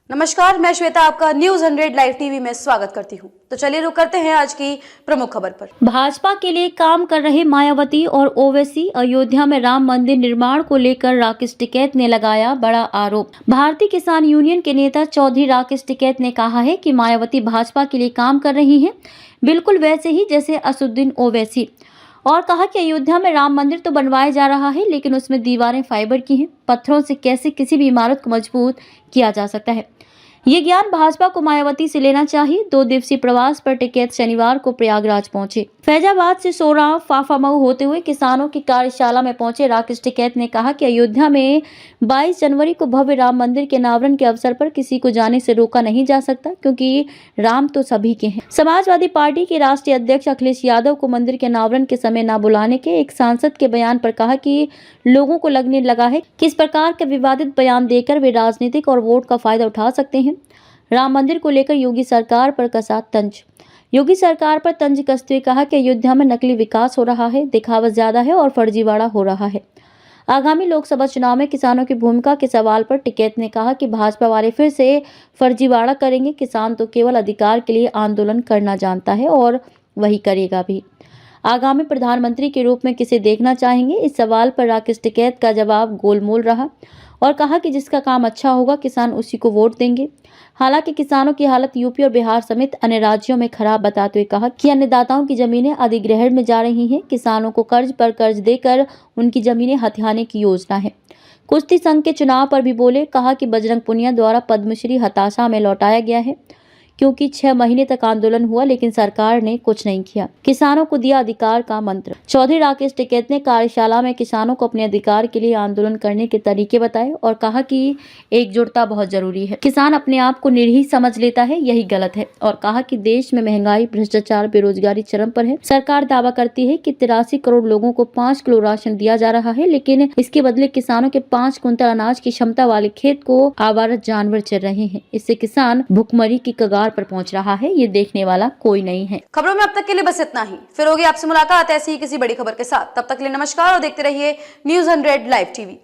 नमस्कार, मैं श्वेता आपका न्यूज़ 100 लाइव टीवी में स्वागत करती हूं। तो चलिए रुक करते हैं आज की प्रमुख खबर पर। भाजपा के लिए काम कर रहे मायावती और ओवैसी अयोध्या में राम मंदिर निर्माण को लेकर राकेश टिकैत ने लगाया बड़ा आरोप। भारतीय किसान यूनियन के नेता चौधरी राकेश टिकैत ने कहा है कि मायावती भाजपा के लिए काम कर रही हैं, बिल्कुल वैसे ही जैसे असदुद्दीन ओवैसी, और कहा कि अयोध्या में राम मंदिर तो बनवाया जा रहा है, लेकिन उसमें दीवारें फाइबर की हैं। पत्थरों से कैसे किसी भी इमारत को मजबूत किया जा सकता है, ये ज्ञान भाजपा को मायावती से लेना चाहिए। 2 दिवसीय प्रवास पर टिकैत शनिवार को प्रयागराज पहुंचे। फैजाबाद से सोराव फाफामऊ होते हुए किसानों की कार्यशाला में पहुंचे राकेश टिकैत ने कहा कि अयोध्या में 22 जनवरी को भव्य राम मंदिर के अनावरण के अवसर पर किसी को जाने से रोका नहीं जा सकता, क्योंकि राम तो सभी के हैं। समाजवादी पार्टी के राष्ट्रीय अध्यक्ष अखिलेश यादव को मंदिर के अनावरण के समय न बुलाने के एक सांसद के बयान पर कहा कि लोगों को लगने लगा है कि इस प्रकार के विवादित बयान देकर वे राजनीतिक और वोट का फायदा उठा सकते हैं। राम मंदिर को लेकर योगी सरकार पर कसा तंज। योगी सरकार पर तंज कसते हुए कहा कि अयोध्या में नकली विकास हो रहा है, दिखावा ज्यादा है और फर्जीवाड़ा हो रहा है। आगामी लोकसभा चुनाव में किसानों की भूमिका के सवाल पर टिकैत ने कहा कि भाजपा वाले फिर से फर्जीवाड़ा करेंगे। किसान तो केवल अधिकार के लिए आंदोलन करना जानता है और वही करेगा भी। आगामी प्रधानमंत्री के रूप में किसे देखना चाहेंगे, इस सवाल पर राकेश टिकैत का जवाब गोलमोल रहा और कहा कि जिसका काम अच्छा होगा किसान उसी को वोट देंगे। हालांकि किसानों की हालत यूपी और बिहार समेत अन्य राज्यों में खराब बताते हुए कहा कि अन्नदाताओं की जमीनें अधिग्रहण में जा रही हैं। किसानों को कर्ज पर कर्ज देकर उनकी जमीनें हथियाने की योजना है। कुश्ती संघ के चुनाव पर भी बोले, कहा कि बजरंग पुनिया द्वारा पद्मश्री हताशा में लौटाया गया है, क्योंकि 6 महीने तक आंदोलन हुआ लेकिन सरकार ने कुछ नहीं किया। किसानों को दिया अधिकार का मंत्र। चौधरी राकेश टिकैत ने कार्यशाला में किसानों को अपने अधिकार के लिए आंदोलन करने के तरीके बताए और कहा कि एकजुटता बहुत जरूरी है। किसान अपने आप को निर्भीक समझ लेता है, यही गलत है। और कहा कि देश में महंगाई, भ्रष्टाचार, बेरोजगारी चरम पर है। सरकार दावा करती है कि 83 करोड़ लोगों को 5 किलो राशन दिया जा रहा है, लेकिन इसके बदले किसानों के 5 कुंतल अनाज की क्षमता वाले खेत को आवारा जानवर चर रहे हैं। इससे किसान भुखमरी की कगार पर पहुंच रहा है, ये देखने वाला कोई नहीं है। खबरों में अब तक के लिए बस इतना ही। फिर होगी आपसे मुलाकात ऐसी ही किसी बड़ी खबर के साथ। तब तक के लिए नमस्कार और देखते रहिए न्यूज़ 100 लाइव टीवी।